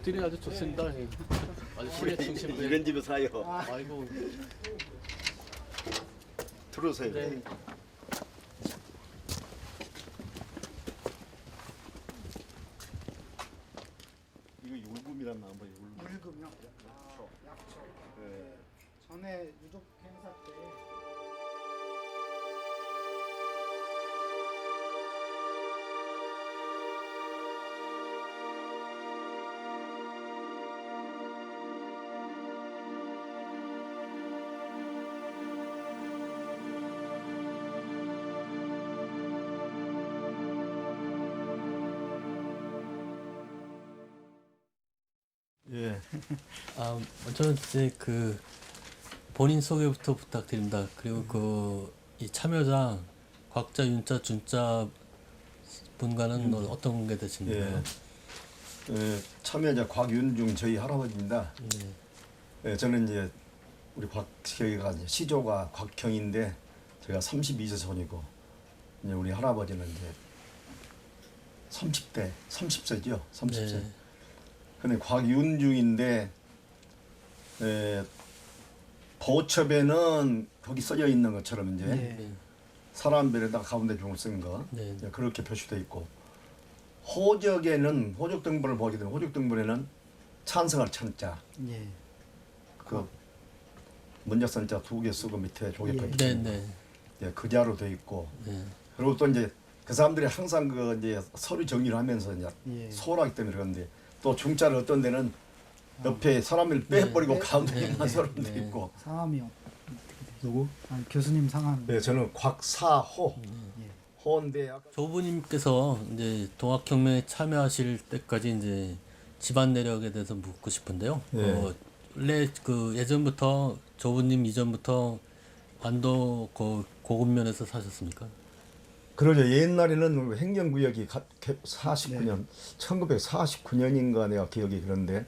엎드리 아주 좋습니다. 아주 시내 중심부. 이런 집에 사요. 아이고. 들어오세요. 네. 이거 율금이란 나무 율금. 물금요? 아, 약초. 네. 전에 유족 행사 때 예. 먼저는 이제 그 본인 소개부터 부탁드립니다. 그리고 그 이 참여자 곽자, 윤자, 준자 분과는 어떤 관계 되십니까? 예. 참여자 곽윤중 저희 할아버지입니다. 네. 예, 저는 이제 우리 곽형이가 이제 시조가 곽형인데 제가 32세 손이고 이제 우리 할아버지는 이제 30세죠. 30세. 네. 근데 곽윤중인데 보첩에는 거기 써져 있는 것처럼 이제 네. 사람별에다가 가운데 종을 쓴 거 네. 그렇게 표시되어 있고 호적에는 호적 등본을 보게 되면 호적 등본에는 찬성할 찬자 예. 그 문자 선자 2개 쓰고 밑에 조개표 네, 네. 그 자로 되어 있고 네. 그리고 또 이제 그 사람들이 항상 그 이제 서류 정리를 하면서 이제 예. 소홀하기 때문에 그런데 또 중자를 어떤 데는 옆에 사람을 빼버리고 네. 가운데만 네. 사람도 네. 있고 상함이 어떻게 되세요? 누구? 아니, 교수님 상함. 네, 저는 곽사호 예. 호인데 조부님께서 이제 동학혁명에 참여하실 때까지 이제 집안 내력에 대해서 묻고 싶은데요. 네. 원래 그 예전부터 조부님 이전부터 완도 고급면에서 사셨습니까? 그러죠. 옛날에는 행정구역이 49년, 1949년인가 내가 기억이 그런데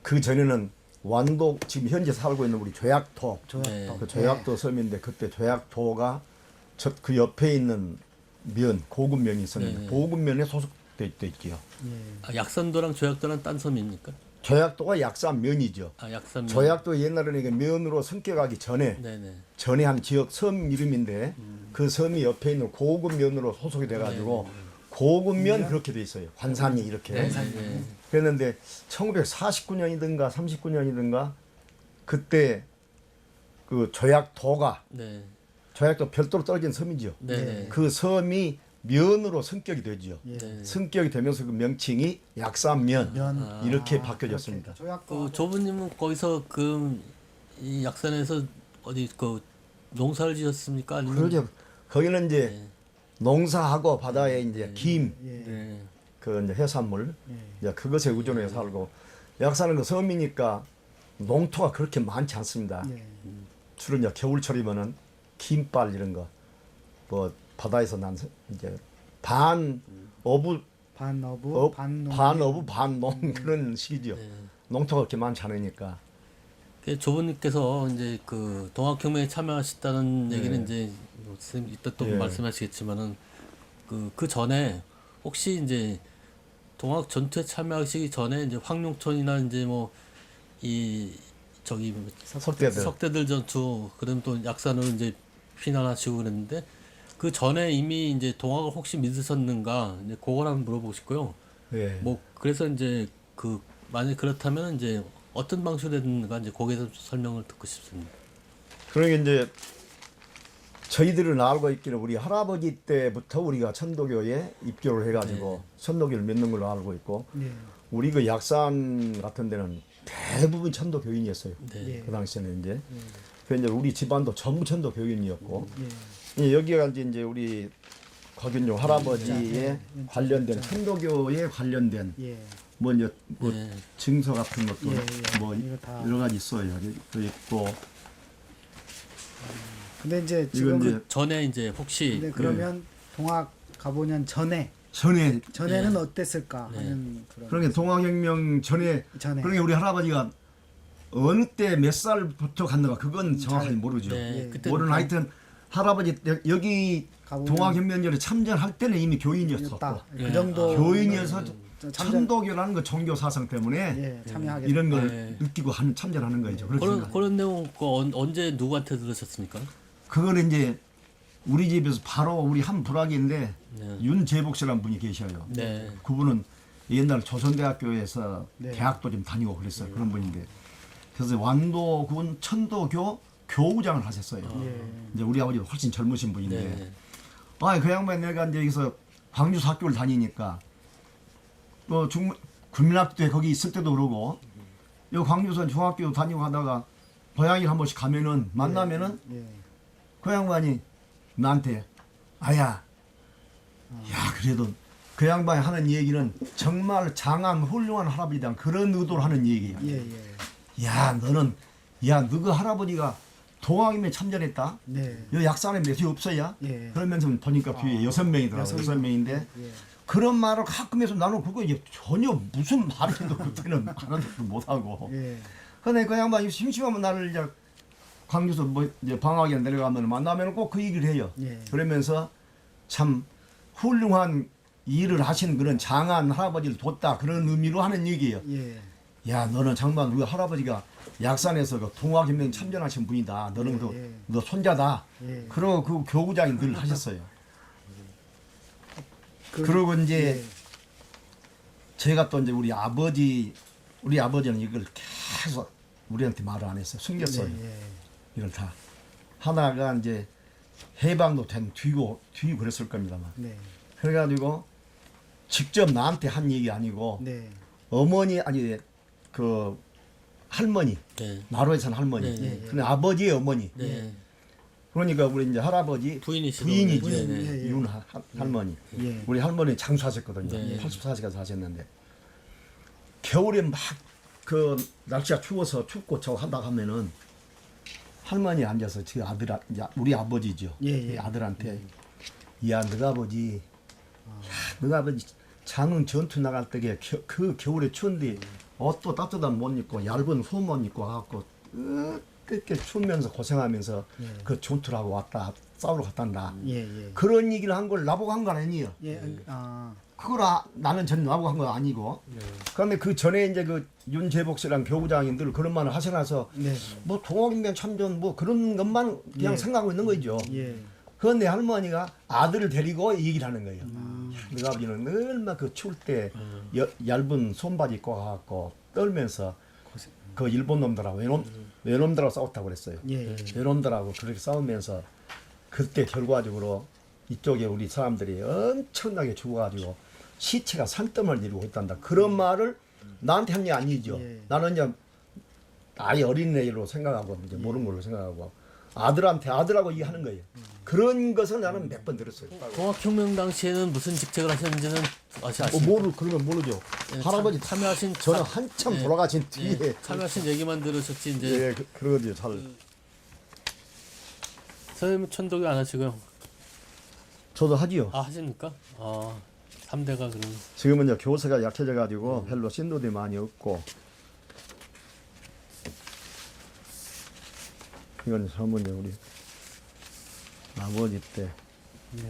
그 전에는 완도 지금 현재 살고 있는 우리 조약도 네. 그 조약도 섬인데 그때 조약도가 그 옆에 있는 면 고급면이 있었는데 네. 고급면에 소속돼 있지요. 예. 약산도랑 조약도랑 딴 섬입니까? 조약도가 약산면이죠. 약산면. 조약도 옛날에는 이게 면으로 성격하기 전에 네네. 전에 한 지역 섬 이름인데 그 섬이 옆에 있는 고급면으로 소속이 돼가지고 고급면 그렇게 돼 있어요. 관산이 이렇게. 네. 그랬는데 1949년이든가 39년이든가 그때 그 조약도가 네. 조약도 별도로 떨어진 섬이죠. 네네. 그 섬이 면으로 성격이 되죠. 예. 네. 성격이 되면서 그 명칭이 약산면 면. 이렇게 바뀌어졌습니다. 조약도 그 조부님은 거기서 그 이 약산에서 어디 그 농사를 지었습니까? 아니면 그러죠. 거기는 이제 네. 농사하고 바다에 이제 김, 예. 네. 그 이제 해산물, 예. 이제 그것에 의존해 살고 약산은 그 섬이니까 농토가 그렇게 많지 않습니다. 예. 주로 이제 겨울철이면은 김발 이런 거, 뭐 바다에서 난 이제 반 어부, 반어부, 반농. 반어부, 반농 그런 시기죠. 네. 농토가 그렇게 많지 않으니까. 그 조부님께서 이제 그 동학혁명에 참여하셨다는 얘기는 이제 뭐 선생님 이따 또 예. 말씀하시겠지만은 그 전에 혹시 이제 동학 전투에 참여하시기 전에 이제 황룡천이나 이제 뭐 이 저기 뭐 석대들. 석대들 전투 그다음 또 약산으로 이제 피난하시고 그랬는데 그 전에 이미 이제 동학을 혹시 믿으셨는가 이제 그걸 한번 물어보고 싶고요. 예. 뭐 그래서 이제 그 만약 그렇다면 이제 어떤 방식으로 됐는가 이제 거기에서 설명을 듣고 싶습니다. 그러니까 이제 저희들은 알고 있기는 우리 할아버지 때부터 우리가 천도교에 입교를 해가지고 천도교를 믿는 걸로 알고 있고 예. 우리 그 약산 같은 데는 대부분 천도교인이었어요. 네. 그 당시에는 이제 그래서 이제 우리 집안도 전부 천도교인이었고 예. 여기가 이제 우리 곽윤종 할아버지에 관련된 천도교에 관련된 예. 뭐 이제 뭐 예. 증서 같은 것도 예. 뭐 이거 다. 여러 가지 있어요. 여기 또 있고 근데 이제 이건 지금 이제 그 전에 이제 혹시 근데 그러면 동학 가보년 전에 전에는 어땠을까 하는 그런. 그러니까 동학혁명 전에 전에. 그러니까 우리 할아버지가 어느 때 몇 살부터 갔는가 그건 정확하게 모르죠. 네, 예. 그때 모르는 하여튼 할아버지 때 여기 가보면- 동학혁명전에 참전할 때는 이미 교인이었었고 다. 예. 그 정도 교인이어서 참전 천도교라는 그 종교 사상 때문에 예, 참여하게 이런 걸 네. 느끼고 참전하는 거죠. 그런 그렇습니다. 그런 내용 언제 누구한테 들으셨습니까? 그거는 이제 우리 집에서 바로 우리 한 부락인데 네. 윤재복 씨라는 분이 계셔요. 네. 그분은 옛날 조선대학교에서 네. 대학도 좀 다니고 그랬어요. 그런 분인데 그래서 완도군 천도교 교우장을 하셨어요. 예. 이제 우리 아버지 훨씬 젊으신 분인데 네. 그 양반 내가 이제 여기서 광주서 학교를 다니니까 또 국민학교 때 거기 있을 때도 그러고 요 광주서 중학교 다니고 하다가 고향에 한 번씩 가면은 만나면은 예. 그 양반이 나한테 야 그래도 그 양반이 하는 얘기는 정말 장한 훌륭한 할아버지다 그런 의도로 하는 얘기야. 예, 예. 너그 할아버지가 동학이면 참전했다. 네. 여 약산에 몇이 없어야. 예. 그러면서 보니까 뒤에 6명이더라고. 6명인데 예. 그런 말을 가끔 해서 나는 그거 이제 전혀 무슨 말인도 그때는 알아듣지도 못하고. 예. 근데 그 양반이 심심하면 나를 이제 광주에서 뭐 이제 방학에 내려가면 만나면 꼭 그 얘기를 해요. 예. 그러면서 참 훌륭한 일을 하신 그런 장한 할아버지를 뒀다 그런 의미로 하는 얘기예요. 예. 야 너는 정말 우리 할아버지가 약산에서 그 동학혁명 참전하신 분이다. 너는 예. 너 손자다. 예. 그러고 그 교구장이 늘 하셨어요. 그- 그러고 이제 예. 제가 또 이제 우리 아버지는 이걸 계속 우리한테 말을 안 했어요. 숨겼어요. 예. 이걸 다 하나가 이제 해방도 된 뒤고 그랬을 겁니다만. 네. 그래가지고 직접 나한테 한 얘기 아니고 네. 어머니 아니 그 할머니 네. 나로에 산 할머니. 네, 네. 근데 아버지의 어머니. 네. 그러니까 우리 이제 할아버지 부인이시죠. 부인이죠. 네, 네. 예, 예. 이혼 할머니. 예. 우리 할머니 장수하셨거든요. 네. 84시까지 사셨는데 겨울에 막 그 날씨가 추워서 춥고 저 한다 하면은 할머니 앉아서 제 우리 아버지죠. 예, 예. 이 아들한테 야 너가 아버지 너가 아버지 장흥 전투 나갈 때에 그 겨울에 추운데 옷도 따뜻한 못 입고 얇은 소못 입고 와갖고 뜨겁게 추우면서 고생하면서 예. 그 전투를 하고 왔다 싸우러 갔단다. 예. 예. 그런 얘기를 한 걸 나보고 한 건 아니에요. 예. 아. 그걸 나는 전혀 나보고 한 건 아니고. 그런데 그 전에 이제 그 윤재복 씨랑 교구장이 늘 그런 말을 하셔놔서 네. 뭐 동학인면 참전 뭐 그런 것만 그냥 예. 생각하고 있는 거죠. 예. 그런데 할머니가 아들을 데리고 얘기를 하는 거예요. 너가 아버지는 늘막 그 추울 때 얇은 손바지 입고 가갖고 떨면서 그 일본 놈들하고 외놈들하고 싸웠다고 그랬어요. 예. 외놈들하고 그렇게 싸우면서 그때 결과적으로 이쪽에 우리 사람들이 엄청나게 죽어가지고 시체가 산더미를 이루고 있단다. 그런 말을 나한테 한 게 아니죠. 예. 나는 이제 아예 어린애로 생각하고 이제 모르는 걸로 생각하고 아들하고 얘기하는 거예요. 그런 것을 나는 몇 번 들었어요. 동학혁명 당시에는 무슨 직책을 하셨는지는 아시죠? 그러면 모르죠. 예, 할아버지 참여하신 저는 한참 예. 돌아가신 뒤에 예, 참여하신 얘기만 들으셨지 이제 예, 그러거든요. 잘 선생님 천도교 안 하시고요. 저도 하지요. 아 하십니까? 아 3대가 그럼 지금은 이제 교세가 약해져 가지고 별로 신도들이 많이 없고 이건 전부 이제 우리 아버지 때 네.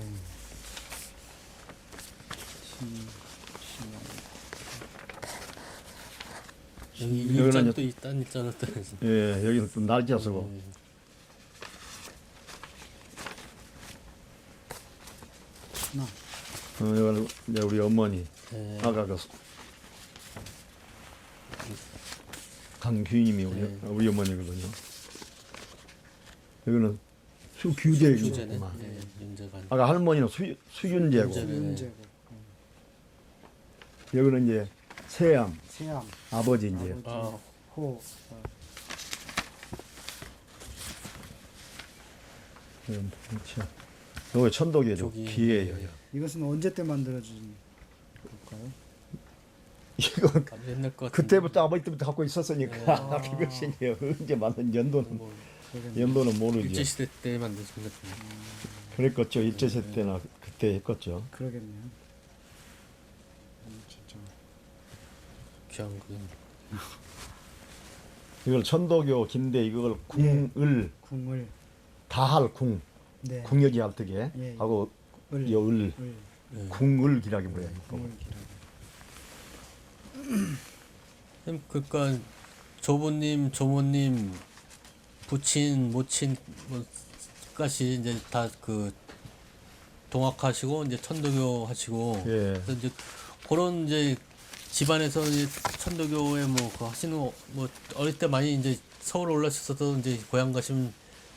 여기 이거는 일자도 이제- 있단 일자로 또 예, 여기는 또 날짜 쓰고 나. 이거는 이제 우리 어머니 예. 아까 그 강규님이 우리 어머니거든요. 여기는 규제네. 수규제구만. 예, 윤재가 아까 할머니는 수윤제고 윤제. 윤재고. 여기는 이제 세암 세암. 아버지 이제 아 호. 그렇죠. 여기 천독이에요. 저기- 기예요. 이것은 언제 때 만들어진 걸까요? 이거 옛날 것 같은데. 그때부터 아버지 때부터 갖고 있었으니까 그것이 이제 언제 만든 연도는 모르죠. 일제 시대 때 만드신 것 같은데. 그랬겠죠. 일제시대 때나 그때 했겠죠. 그러겠네요. 진짜. 귀한 그 이걸 천도교 김대 이걸 궁을 궁을. 다할 궁 네. 궁여지 할뜨게 예. 하고 을. 여을 을. 예. 궁을기라기 뭐야. 그러니까 조부님, 조모님, 부친, 모친 뭐까지 이제 다 그 동학하시고 이제 천도교 하시고 예. 그래서 이제 그런 이제 집안에서 이제 천도교에 뭐 그 하시는 뭐 어릴 때 많이 이제 서울 올라오셔서 이제 고향 가시면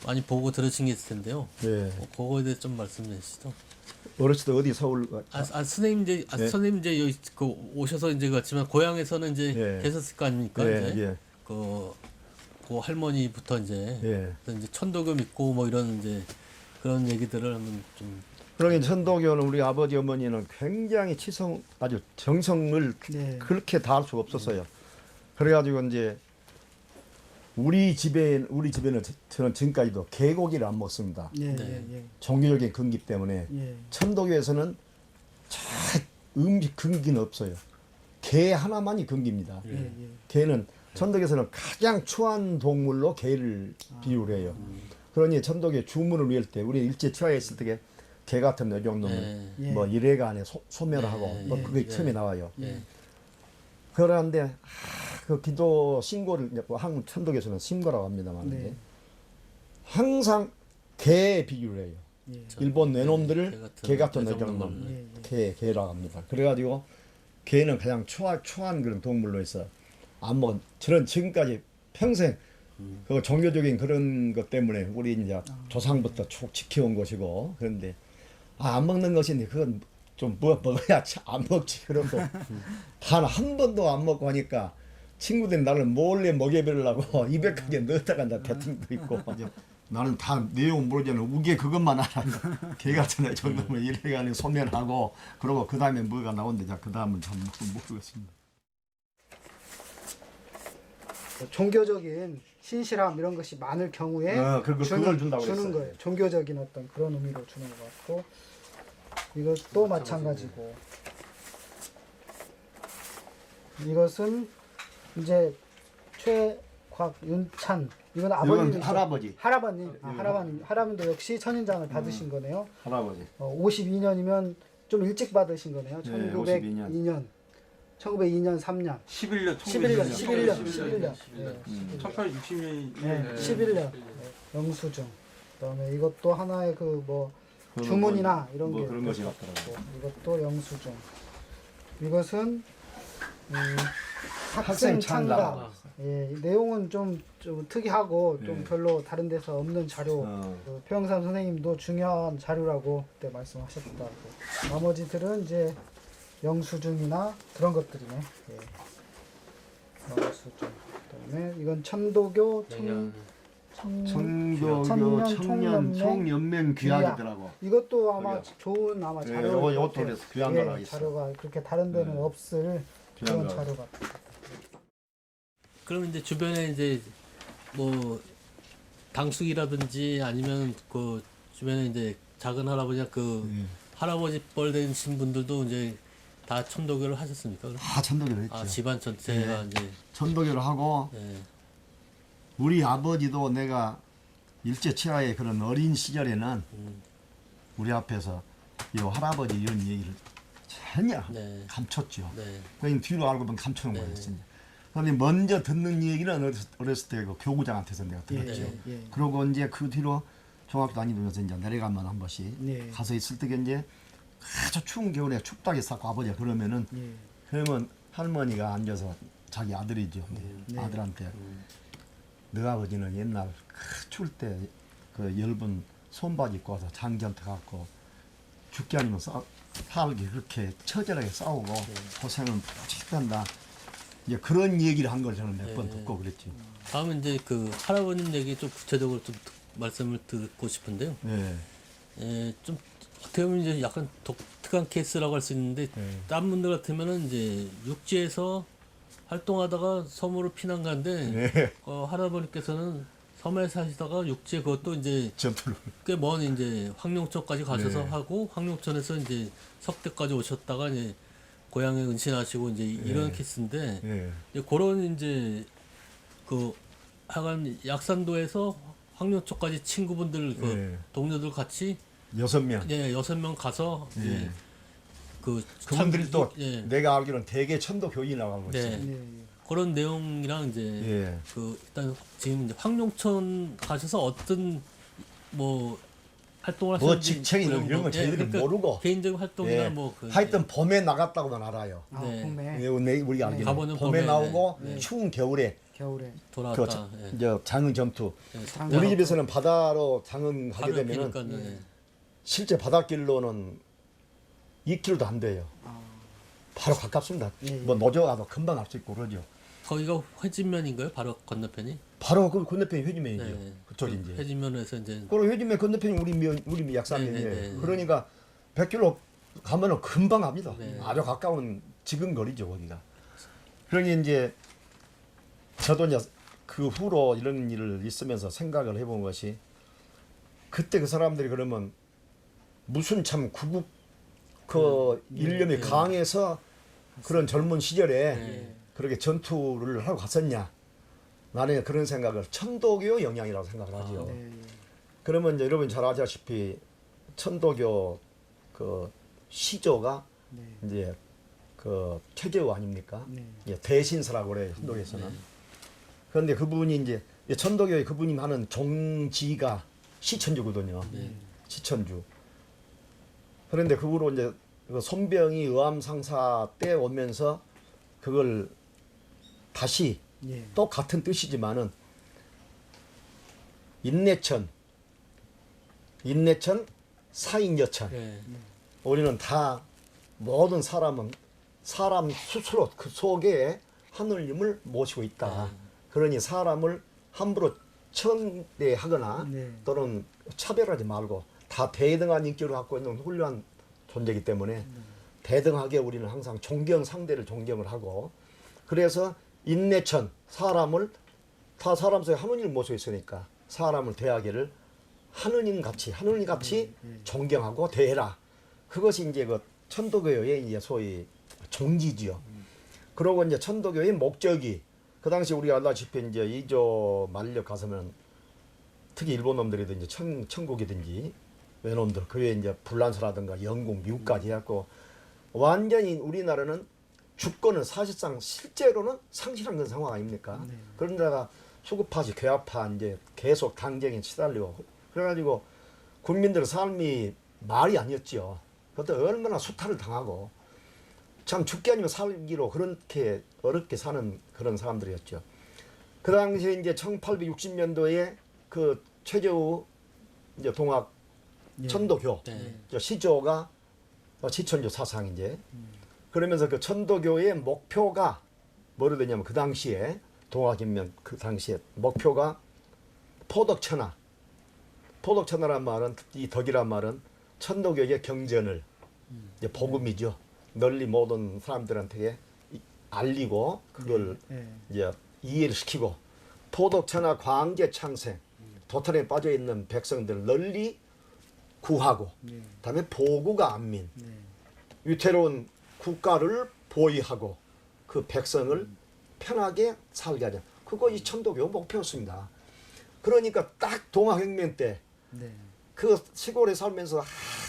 많이 보고 들으신 게 있을 텐데요. 예. 그거에 대해 좀 말씀해 주시죠. 어렸을 때 어디 서울 선생님 이제 예. 선생님 이제 여기 그 오셔서 이제 갔지만 고향에서는 이제 예. 계셨을 거 아닙니까? 예, 이제 예. 그 할머니부터 이제 예. 그래서 이제 천도교 믿고 뭐 이런 이제 그런 얘기들을 한번 좀 그러니 천도교는 우리 아버지 어머니는 굉장히 아주 정성을 네. 그렇게 다할 수가 없었어요. 그래가지고 이제 우리 집에는 저는 지금까지도 개고기를 안 먹습니다. 예, 네. 예, 종교적인 근기 때문에 예. 예. 천도교에서는 음식 근기는 없어요. 개 하나만이 근기입니다. 예, 예. 개는 천도교에서는 가장 추한 동물로 개를 비유를 해요. 그러니 천도교 주문을 외울 때 우리 일제 치하에 있을 때 개 같은 여종놈은 예. 뭐 이래가 안에 소멸하고 예, 뭐 예, 그게 예. 처음에 나와요. 예. 그런데 그 기도 신고를 한국 천도교에서는 신고라고 합니다만 네. 항상 개 비유를 해요. 예. 일본 개 내놈들을 같은 개 같은 여종놈을. 여종놈 예, 개라고 합니다. 그래가지고 개는 가장 초한 그런 동물로 해서 안 먹은 저는 지금까지 평생 그 종교적인 그런 것 때문에 우리 이제 조상부터 쭉 지켜온 것이고 그런데 안 먹는 것인데 그건 좀 먹어야 안 먹지 그러고 단 한 번도 안 먹고 하니까 친구들이 나를 몰래 먹여보려고 입에까지 넣었다가 나 뱉은 것도 있고 나는 다 내용 모르잖아. 우게 그것만 알아. 개 같은 애 정도면 이래가는 소멸하고 그러고 그 다음에 뭐가 나온대. 자, 그 다음은 참 모르겠습니다. 종교적인 신실함 이런 것이 많을 경우에 그걸 준다고 주는 그랬어요. 거예요. 종교적인 어떤 그런 의미로 주는 것 같고 이것도 마찬가지고 이것은 이제 최곽윤찬 이건 아버님이죠. 할아버지. 할아버님. 할아버님도 역시 천인장을 받으신 거네요. 할아버지. 52년이면 좀 일찍 받으신 거네요. 네, 1902년. 1902년 3년. 11년. 11년. 1860년이. 네, 11년. 영수증. 그다음에 이것도 하나의 그 뭐 주문이나 이런 뭐 게 그런 것이 있고, 같더라고요. 이것도 영수증. 이것은 학생 학생 창가. 창가. 예, 이 내용은 좀 특이하고 좀 예. 별로 다른 데서 없는 자료. 그 표영삼 선생님도 중요한 자료라고 그때 말씀하셨다고. 나머지들은 이제 영수증이나 그런 것들이네. 예. 영수증. 그다음에 이건 천도교 청도교 청년 청년 총연맹 총연맹 귀하기더라고. 이것도 아마 그래요. 좋은 아마 예, 자료. 요것도 그래서 귀한 거라 있어. 자료가 그렇게 다른 데는 없을 귀한 그런 거. 자료 같아요. 그러면 이제 주변에 이제 뭐 당숙이라든지 아니면 그 주변에 이제 작은 할아버지나 그 할아버지 뻘 되신 분들도 이제 다 천도교를 하셨습니까? 그럼? 천도교를 했죠. 집안 전체가 이제 천도교를 하고 예. 우리 아버지도 내가 일제 치하의 그런 어린 시절에는 우리 앞에서 이 할아버지 이런 얘기를 전혀 네. 감췄죠. 네. 그냥 뒤로 알고 보면 감추는 네. 거였습니다. 그런데 먼저 듣는 얘기는 어렸을 때 그 교구장한테서 내가 들었죠. 예. 그러고 이제 그 뒤로 중학교 다니면서 이제 내려가면 한 번씩 네. 가서 있을 때 이제 아주 추운 겨울에 춥다게 싸고 아버지가 그러면은 예. 그러면 할머니가 앉아서 자기 아들이죠. 네. 아들한테 너 아버지는 옛날 추울 때 그 엷은 손바지 입고 와서 장전터 갖고 죽게 아니면 살기 그렇게 처절하게 싸우고 고생을 무지 한다. 이제 그런 얘기를 한 걸 저는 몇 번 듣고 그랬지. 다음은 이제 그 할아버님 얘기 좀 구체적으로 좀 말씀을 듣고 싶은데요. 네. 예, 좀 어떻게 보면 이제 약간 독특한 케이스라고 할 수 있는데 딴 분들 같으면은 이제 육지에서 활동하다가 섬으로 피난 간데 할아버님께서는 섬에 사시다가 육지에 그것도 이제 전투를. 꽤 먼 이제 황룡천까지 가셔서 하고 황룡천에서 이제 석대까지 오셨다가 이제 고향에 은신하시고 이제 이런 케이스인데 네. 이제 그런 이제 그 하간 약산도에서 황룡초까지 친구분들 그 예. 동료들 같이 6명. 예 6명 가서 이제 그 그분들이 참- 또 예. 내가 알기로는 대개 천도 교인이 나가고 네. 있어요. 예. 그런 내용이랑 이제 예. 그 일단 지금 이제 황룡천 가셔서 어떤 뭐 활동을 뭐 하시는지 직책이나 뭐 이런 건 저희들이 모르고. 개인적인 활동이나 예. 뭐 그 하여튼 봄에 나갔다고만 알아요. 아, 네. 봄에 예, 우리가 알기로는 가보는 봄에 봄에, 나오고 네. 추운 겨울에 겨울에 그 돌아왔다. 예. 이제 장흥 전투. 예. 장흥 우리 집에서는 바다로 장흥 하게 바로 되면은 옆이니까, 예. 실제 바닷길로는 2km도 안 돼요. 아, 바로 가깝습니다. 예, 예. 뭐 노조 가도 금방 갈 수 있고 그러죠. 거기가 회진면인가요? 바로 건너편이? 바로 그 건너편이 회지면이죠. 네. 그쪽이 그 이제. 회진면에서 이제 그리고 회지면 건너편이 우리 약산면이에요. 네, 네, 네. 그러니까 100km 가면은 금방 갑니다. 네. 아주 가까운 지근거리죠 거기가. 그러니 이제 저도 이제 그 후로 이런 일을 있으면서 생각을 해본 것이 그때 그 사람들이 그러면 무슨 참 구국 그 일념이 네. 강해서 그런 젊은 시절에 네. 그렇게 전투를 하고 갔었냐. 나는 그런 생각을 천도교 영향이라고 생각을 하죠. 네. 그러면 이제 여러분 잘 아시다시피 천도교 그 시조가 네. 이제 그 최재우 아닙니까? 네. 예, 대신서라고 그래요 신도에서는. 그런데 그분이 이제 천도교의 그분이 하는 종지가 시천주거든요. 네. 시천주. 그런데 그 후로 이제 그 손병이 의암상사 때 오면서 그걸 다시 예. 또 같은 뜻이지만은 인내천, 사인여천. 예. 우리는 다 모든 사람은 사람 스스로 그 속에 하늘님을 모시고 있다. 그러니 사람을 함부로 천대하거나 네. 또는 차별하지 말고 다 대등한 인격을 갖고 있는 훌륭한 존재이기 때문에 대등하게 우리는 항상 존경 상대를 존경을 하고 그래서 인내천 사람을 다 사람 속에 하느님을 모시고 있으니까 사람을 대하기를 하느님 같이 존경하고 대해라. 그것이 이제 그 천도교의 이제 소위 종지지요. 그러고 이제 천도교의 목적이 그 당시 우리가 알다시피 이제 이조 만력 가서면 특히 일본 놈들이든지 천국이든지 외놈들 그에 이제 불란서라든가 영국, 미국까지 해갖고 완전히 우리나라는 주권은 사실상 실제로는 상실한 그런 상황 아닙니까? 네. 그런데다가 수급파시 괴합파 이제 계속 당쟁에 시달리고 그래가지고 국민들의 삶이 말이 아니었죠. 그때 얼마나 수탈을 당하고 참 죽기 아니면 살기로 그렇게 어렵게 사는 그런 사람들이었죠. 그 당시에 이제 1860년도에 그 최재우 이제 동학 예. 천도교 네. 저 시조가 시천주 사상 이제 그러면서 그 천도교의 목표가 뭐로 되냐면 그 당시에 동학인면 그 당시에 목표가 포덕천하란 말은 이 덕이란 말은 천도교의 경전을 이제 복음이죠. 널리 모든 사람들한테 알리고 그걸 예. 이제 이해를 시키고 포덕천하 광제 창생 도탈에 빠져 있는 백성들 널리 구하고 예. 그다음에 보구가 안민 네. 위태로운 국가를 보위하고 그 백성을 편하게 살게 하자. 그거 이 천도교 목표였습니다. 그러니까 딱 동학혁명 때 네. 그 시골에 살면서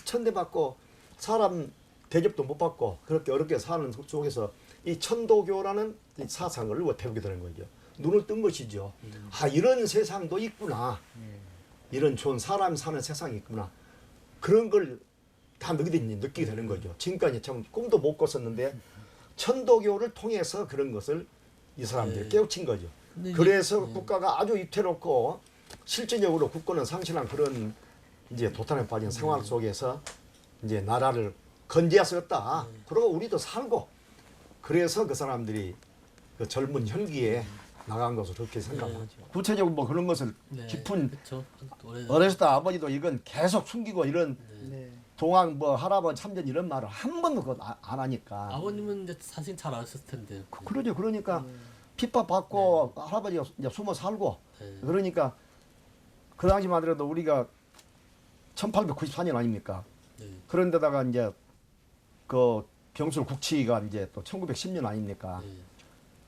천대받고 사람 대접도 못 받고 그렇게 어렵게 사는 속에서 이 천도교라는 이 사상을 배우게 되는 거죠. 눈을 뜬 것이죠. 이런 세상도 있구나. 이런 좋은 사람 사는 세상이 있구나. 그런 걸 다 느끼게 되는 거죠. 지금까지 참 꿈도 못 꿨었는데 천도교를 통해서 그런 것을 이 사람들이 깨우친 거죠. 근데 그래서 이제, 국가가 아주 위태롭고 실질적으로 국권은 상실한 그런 이제 도탄에 빠진 생활 속에서 이제 나라를 건재했었다. 그리고 우리도 살고 그래서 그 사람들이 그 젊은 혈기에 나간 것을 그렇게 생각하죠. 구체적으로 뭐 그런 것을 네. 깊은 그쵸. 어렸을 때 아버지도 이건 계속 숨기고 이런 네. 동학 뭐 할아버지 참전 이런 말을 한 번도 그거 안 하니까. 아버님은 이제 사실 잘 아셨을 텐데. 그러죠. 그러니까 핍박 받고 할아버지가 이제 숨어 살고 네. 그러니까 그 당시만 하더라도 우리가 1894년 아닙니까? 네. 그런데다가 이제 그 병술 국치가 이제 또 1910년 아닙니까? 네.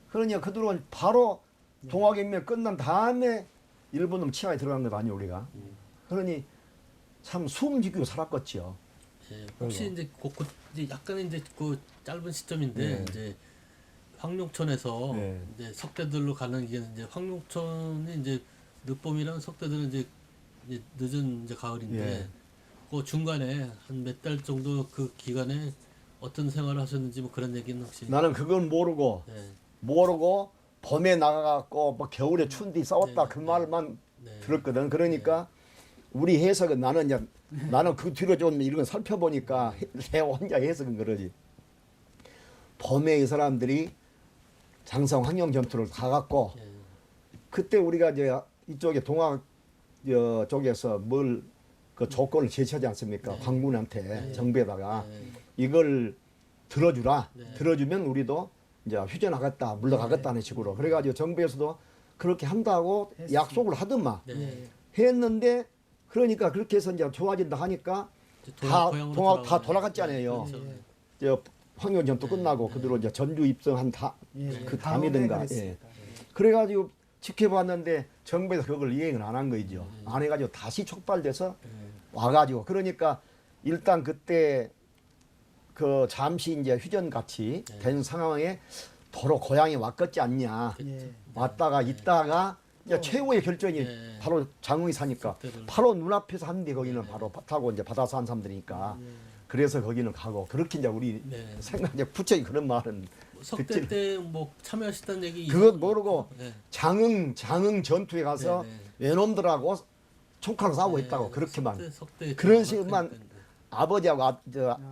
그러니까 그들은 바로 동학혁명 끝난 다음에 일본 놈 치아에 들어간 것 아니에요 우리가. 그러니 참 숨지고 살았겠지요. 예, 혹시 이제 이제 약간의 이제 그 짧은 시점인데 네. 이제 황룡천에서 네. 이제 석대들로 가는 게 이제 황룡천이 이제 늦봄이랑 석대들은 이제 늦은 이제 가을인데 예. 그 중간에 한 몇 달 정도 그 기간에 어떤 생활을 하셨는지 뭐 그런 얘기는 혹시 나는 그건 모르고 봄에 나가갖고 뭐 겨울에 추운데 싸웠다 네, 그 네. 말만 네. 들었거든. 그러니까 우리 해석은 나는 이제 나는 그 뒤로 좀 이런 걸 살펴보니까 내 혼자 해석은 그러지. 봄에 이 사람들이 장성 황룡 전투를 가갖고 예. 그때 우리가 이제 이쪽에 동학 쪽에서 뭘 그 조건을 제시하지 않습니까? 네. 광군한테 네. 정부에다가 네. 이걸 들어주라. 네. 들어주면 우리도 이제 휴전하겠다, 물러가겠다는 식으로. 그래가지고 정부에서도 그렇게 한다고 했습니다. 약속을 하더만 네. 예. 했는데 그러니까 그렇게 해서 이제 좋아진다 하니까 이제 다 고향으로 동학 다 돌아가네. 돌아갔잖아요. 그렇죠. 예. 저 황룡 전투 네. 끝나고 네. 그대로 이제 전주 입성한 예. 그 다음에 담이든가. 그랬습니다. 그래가지고 지켜봤는데 정부에서 그걸 이행을 안 한 거죠. 네. 안 해가지고 다시 촉발돼서 예. 와가지고 그러니까 일단 그때 그 잠시 이제 휴전 같이 네. 된 상황에 도로 고향에 왔겠지 않냐. 예. 왔다가 있다가 이제 어. 최고의 결정이 네. 바로 장흥이 사니까 석대를. 바로 눈앞에서 하는데 거기는 네. 바로 타고 이제 바다 산 사람들이니까 예. 그래서 거기는 가고 그렇게 이제 우리 네. 생각 이제 부처이 그런 말은 석대 듣지를- 때 뭐 참여하셨다는 얘기 그것 모르고 네. 장흥 전투에 가서 네, 네. 외놈들하고 총칼로 싸우고 네, 있다고 그렇게만 석대 그런 식으로만 그러니까. 아버지하고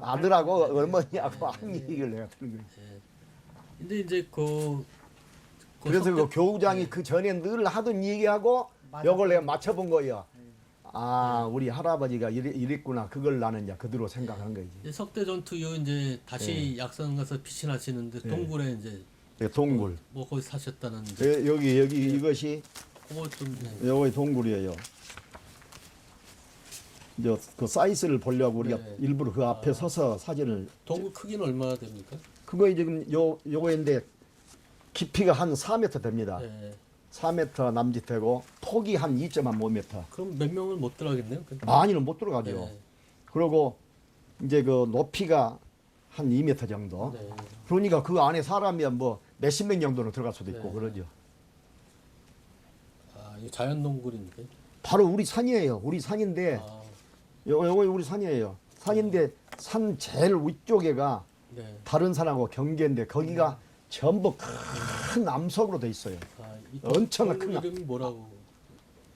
아들하고 네. 어머니하고 네. 한 얘기를 내가 들은 거예요. 예. 근데 이제 그 그래서 그 석대- 교우장이 네. 그 전에 늘 하던 얘기하고 맞아. 요걸 내가 맞춰본 거예요. 네. 아 우리 할아버지가 이랬구나. 그걸 나는 이제 그대로 생각한 거지. 이제 석대 전투 이후 이제 다시 약산 가서 피신하시는데 네. 동굴에 이제 동굴. 뭐 거기 사셨다는 이제 여기 이것이 그거 좀 네. 여기 동굴이에요. 이제 그 사이즈를 보려고 우리가 네. 일부러 그 앞에 서서 사진을 동굴 크기는 얼마나 됩니까? 그거 지금 요거인데 깊이가 한 4m 됩니다. 네. 4m 남짓되고 폭이 한 2.5m. 그럼 몇 명을 못 들어가겠네요. 많이는 못 들어가죠. 네. 그리고 이제 그 높이가 한 2m 정도. 네. 그러니까 그 안에 사람이 뭐 몇십 명 정도는 들어갈 수도 있고 네. 그러죠. 아, 이거 자연 동굴입니까? 바로 우리 산이에요. 우리 산인데 아, 요거 우리 산이에요. 산인데 산 제일 위쪽에가 네. 다른 산하고 경계인데 거기가 전부 큰 암석으로 돼 있어요. 아, 이 엄청난 동굴 큰 이름이 뭐라고?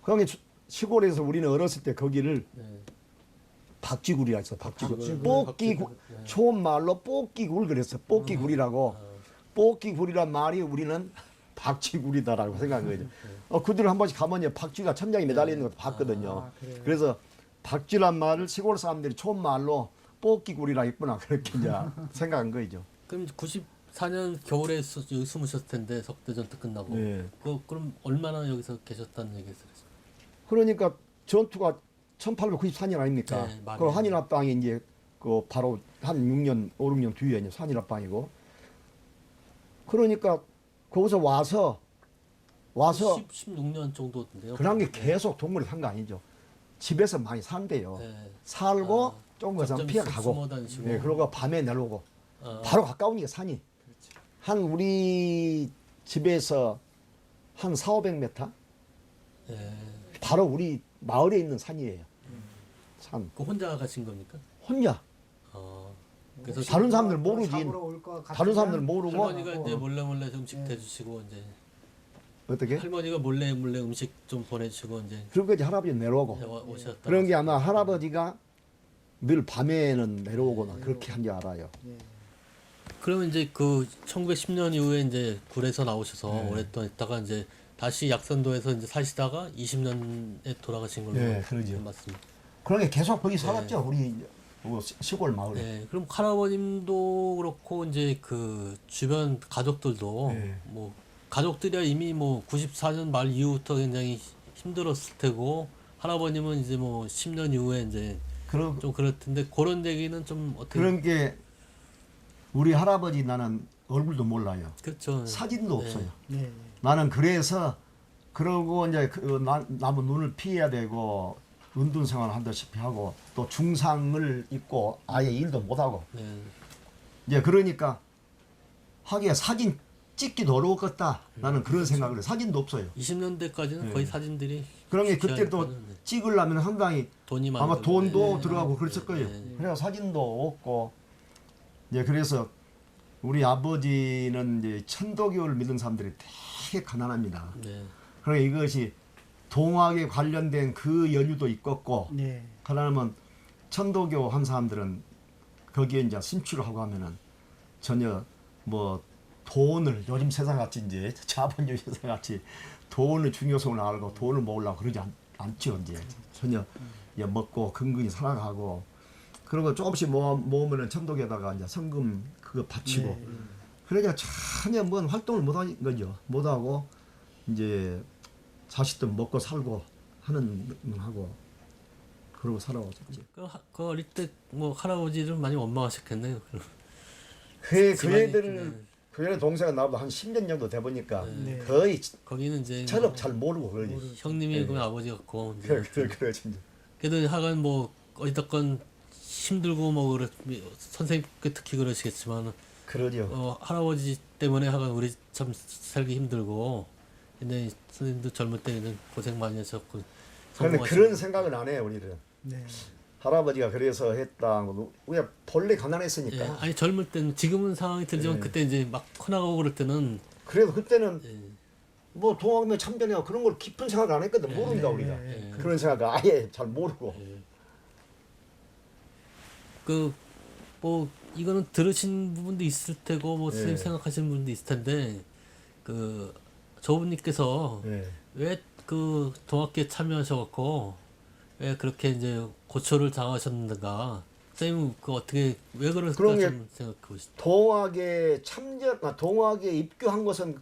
거기 시골에서 우리는 어렸을 때 거기를 네. 박쥐굴이라 했어. 박쥐굴. 박쥐굴. 뽑기굴. 네. 좋은 말로 뽑기굴 그랬어. 뽑기굴이라고. 아, 뽑기굴이란 말이 우리는 박쥐굴이다라고 생각한 거죠. 그들은 한 번씩 가면 박쥐가 천장에 매달려 있는 것도 봤거든요. 아, 그래요? 그래서 박쥐란 말을 시골 사람들이 좋은 말로 뽑기굴이라 했구나 그렇게 이제 생각한 거죠. 그럼 94년 겨울에 여기 숨으셨을 텐데 석대 전투 끝나고. 네. 그럼 얼마나 여기서 계셨다는 얘기였어요? 그러니까 전투가 1894년 아닙니까? 네, 맞아요. 그 한일합방이 이제 그 바로 한 6년, 5, 6년 뒤에 이제 한일합방이고. 그러니까 거기서 와서 16년 정도인데요. 그런 게 계속 동물이 산 거 아니죠. 집에서 많이 산대요. 네. 살고 아, 조금 가서 점점 피해가고. 숨어 다니시고. 네, 그러고 밤에 내려오고. 아, 바로 가까우니까 산이. 한 우리 집에서 한 400~500m? 네. 바로 우리 마을에 있는 산이에요. 산. 그 혼자 가신 겁니까? 혼자. 그래서 다른 사람들 뭐 모르지. 잡으러 올 것 다른 사람들 같으면 모르고. 할머니가 이제 몰래 음식 네. 대주시고 이제 어떻게? 할머니가 몰래 음식 좀 보내주시고 이제 그런 거지 할아버지 내려오고. 오셨다. 그런 게 아마 할아버지가 늘 밤에는 내려오거나 그렇게 한 줄 알아요. 예. 그러면 이제 그 1910년 이후에 이제 굴에서 나오셔서 네. 오랫동안 있다가 이제 다시 약산도에서 이제 사시다가 20년에 돌아가신 걸로 네, 그러죠. 맞습니다. 그러게 계속 거기 살았죠. 우리 시골 마을에. 네, 그럼 할아버님도 그렇고 이제 그 주변 가족들도 네. 뭐 가족들이야 이미 뭐 94년 말 이후부터 굉장히 힘들었을 테고 할아버님은 이제 뭐 10년 이후에 이제 좀 그럴 텐데 그런 얘기는 좀 어떻게 그런 게 우리 할아버지 나는 얼굴도 몰라요. 그렇죠. 사진도 네. 없어요. 예. 나는 그래서 그러고 이제 남은 눈을 피해야 되고 은둔 생활을 한다시피 하고 또 중상을 입고 아예 일도 못 하고 네. 이제 그러니까 하기야 사진 찍기도 어려웠겠다 나는 그런 생각을 해. 사진도 없어요. 20년대까지는 거의 사진들이 그런 게 그때 또 귀하니까는, 네. 찍으려면 상당히 돈이 많이 아마 들고, 돈도 네. 들어가고 그랬을 거예요. 네. 그래서 사진도 없고 이제 그래서 우리 아버지는 이제 천도교를 믿는 사람들이 되게 가난합니다. 네. 그러니까 이것이 동학에 관련된 그 연유도 있었고 네. 가난하면 천도교 한 사람들은 거기에 이제 신출을 하고 하면은 전혀 뭐 돈을 요즘 세상 같이 이제 자본주의 세상 같이 돈의 중요성을 알고 돈을 모으려고 그러지 않죠 이제 전혀 이제 먹고 근근히 살아가고 그리고 조금씩 모으면은 천도교에다가 이제 성금 그거 바치고 네. 그러니까 전혀 뭔 활동을 못 하는 거죠 못 하고 이제 자식들 먹고 살고 하는 하고 그러고 살아왔었지. 그 어릴 때 뭐 할아버지를 많이 원망하셨겠네요. 그 집안이, 애들은 네. 그 애들 동생은 나보다 한 10년 정도 돼 보니까 네. 거의 거기는 이제 철업 뭐 잘 모르고 그러지. 형님이 네. 그 아버지 같고 그래 진짜. 그래도 하간 뭐 어디다건 힘들고 뭐 그래 선생님께 특히 그러시겠지만 그러죠. 할아버지 때문에 하간 우리 참 살기 힘들고 근데 선생님도 젊을 때는 고생 많이 하셨고 그런데 성공하시고. 그런 생각은 안 해요 우리는. 네. 할아버지가 그래서 했다. 우리가 본래 가난했으니까. 예, 아니 젊을 때는 지금은 상황이 들지만 예. 그때 이제 막 커나가고 그럴 때는 그래도 그때는 예, 뭐 동학명 참전이야 그런 걸 깊은 생각을 안 했거든. 모른다 우리가. 예. 그런 생각을 아예 잘 모르고. 그 뭐 이거는 들으신 부분도 있을 테고 뭐 선생님 예. 생각하시는 분도 있을 텐데 그 저분님께서 예. 왜 그 동학교에 참여하셔갖고 왜 그렇게 이제 고초를 당하셨는가 선생님 그 어떻게 왜 그럴까 그런 게 좀 생각하고 싶. 동학에 동학에 입교한 것은 그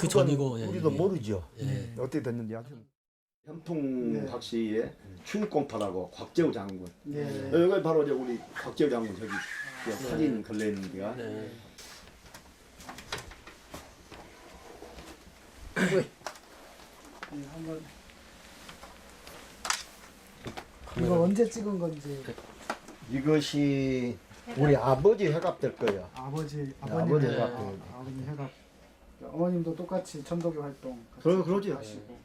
그건 전이고 예, 우리도 예. 모르죠. 예. 어떻게 됐는지 하여튼 현풍 네. 박씨의 충공파라고 곽재우 장군. 네. 여기 바로 이제 우리 곽재우 장군 저기 사진 걸려 있는 데가. 네. 네, 한번 이거 언제 찍은 건지 이것이 우리 아버지 회갑 될 거예요. 아버지 아버지 회갑, 회갑. 아버님 회갑. 어머님도 똑같이 천도교 활동 같이 그러지. 하시고.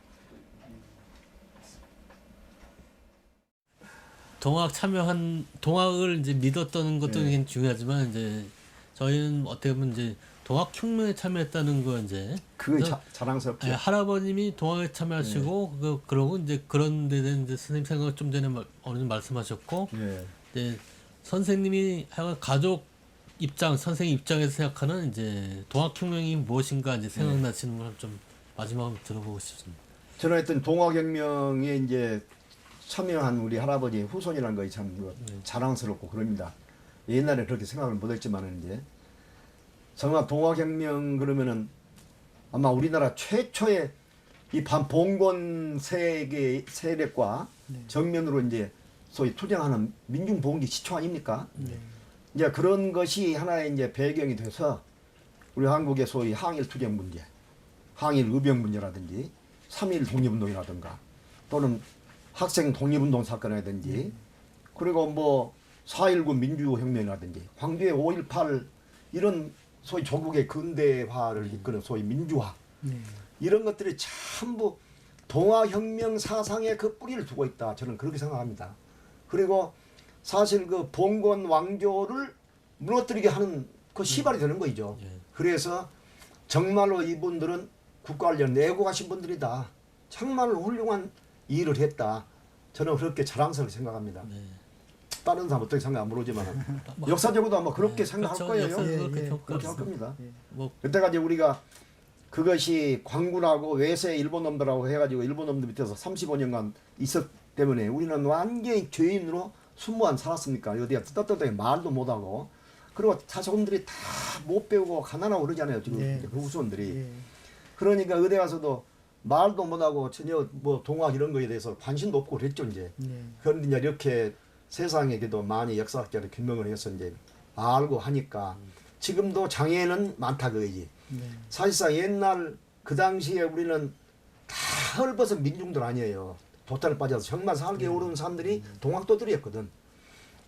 동학 참여한 동학을 이제 믿었던 것도 네. 굉장히 중요하지만 이제 저희는 어떻게 보면 이제 동학 혁명에 참여했다는 거 이제 그게 그래서 자랑스럽죠. 예, 할아버님이 동학에 참여하시고 그러고 이제 그런 데 대한 이제 선생님 생각 좀 전에 어느 정도 말씀하셨고 예. 이제 선생님이 하여간 가족 입장 선생님 입장에서 생각하는 이제 동학 혁명이 무엇인가 이제 생각나시는 걸 좀 마지막으로 들어보고 싶습니다. 저는 하여튼 동학혁명에 이제 참여한 우리 할아버지 후손이라는 것이 참 자랑스럽고 그럽니다. 옛날에 그렇게 생각을 못했지만은 이제 정말 동학혁명 그러면은 아마 우리나라 최초의 이 반봉건 세력과 정면으로 이제 소위 투쟁하는 민중봉기 시초 아닙니까? 이제 그런 것이 하나의 이제 배경이 돼서 우리 한국의 소위 항일 투쟁 문제, 항일 의병 문제라든지 3.1 독립운동이라든가 또는 학생 독립운동 사건이라든지 그리고 뭐 4.19 민주혁명이라든지 광주의 5.18 이런 소위 조국의 근대화를 이끄는 소위 민주화 이런 것들이 전부 동아혁명 사상의 그 뿌리를 두고 있다. 저는 그렇게 생각합니다. 그리고 사실 그 봉건 왕조를 무너뜨리게 하는 그 시발이 되는 거죠. 그래서 정말로 이분들은 국가를 내고 가신 분들이다. 정말 훌륭한 일을 했다. 저는 그렇게 자랑스럽게 생각합니다. 네. 다른 사람 어떻게 생각 모르지만 역사적으로도 아마 그렇게 생각할 그렇죠. 거예요. 역사적으로 그렇게 예, 예. 평가할 그렇게 할 수 겁니다. 뭐 그때까지 우리가 그것이 광군하고 외세 일본 놈들하고 해가지고 일본 놈들 밑에서 35년간 있었기 때문에 우리는 완전히 죄인으로 순무한 살았으니까 어디가 떳떳하게 말도 못하고 그리고 자손들이 다 못 배우고 가난하고 그러잖아요. 지금 예. 그 후손들이. 예. 그러니까 의대 가서도 말도 못하고 전혀 뭐 동학 이런 거에 대해서 관심도 없고 그랬죠 이제. 그런데 이제 이렇게 세상에게도 많이 역사학자를 규명을 해서 이제 알고 하니까 지금도 장애는 많다 그거지. 사실상 옛날 그 당시에 우리는 헐벗은 민중들 아니에요. 도탄에 빠져서 정말 살게 오르는 사람들이 동학도들이었거든.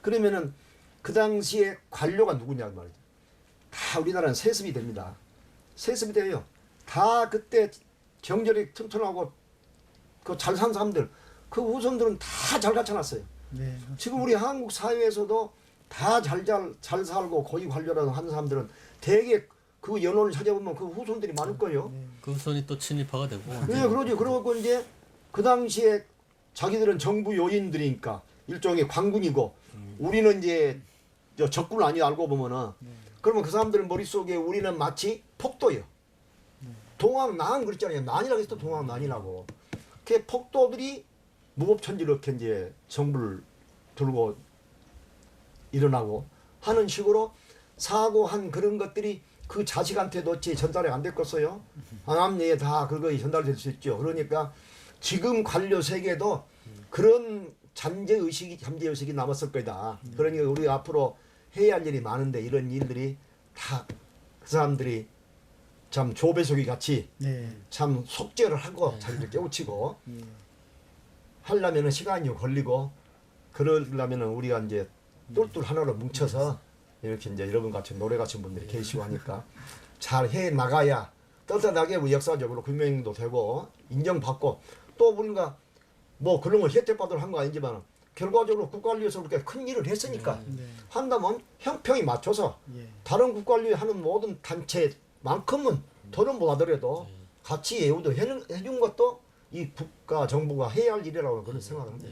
그러면은 그 당시에 관료가 누구냐고 말이죠. 다 우리나라는 세습이 됩니다. 세습이 돼요. 다 그때 경제력이 튼튼하고 그 잘 산 사람들, 그 후손들은 다 잘 갖춰놨어요. 네. 지금 우리 한국 사회에서도 다 잘 살고 고위 관료라도 하는 사람들은 대개 그 연원을 찾아보면 그 후손들이 많을 거예요. 그 후손이 또 친일파가 되고. 네, 그러죠. 그러고 이제 그 당시에 자기들은 정부 요인들이니까 일종의 관군이고 우리는 이제 적군 아니 알고 보면은 그러면 그 사람들 머릿속에 우리는 마치 폭도예요. 동학난 그랬잖아요. 난이라고 했을 때 동학난이라고. 그 폭도들이 무법천지로 이렇게 이제 정부를 들고 일어나고 하는 식으로 사고한 그런 것들이 그 자식한테도 어찌 전달이 안 됐겠어요? 남녀에 다 그거 전달될 수 있죠. 그러니까 지금 관료 세계도 그런 잠재의식이 남았을 거다. 그러니까 우리 앞으로 해야 할 일이 많은데 이런 일들이 다 그 사람들이 참 조배속이 같이 네. 참 속죄를 하고 자기를 깨우치고 하려면은 시간이 걸리고 그러려면은 우리가 이제 똘똘 하나로 뭉쳐서 이렇게 이제 여러분 같이 노래 같은 분들이 계시고 하니까 잘 해 나가야 떳떳하게 우리 역사적으로 규명도 되고 인정받고 또 우리가 뭐 그런 걸 혜택받으러 한 거 아니지만 결과적으로 국가관리에서 그렇게 큰 일을 했으니까 한다면 형평이 맞춰서 예. 다른 국가관리 하는 모든 단체만큼은 돈은 못 하더라도 같이 예우도 해준 것도 이 국가 정부가 해야 할 일이라고 그런 생각을 합니다.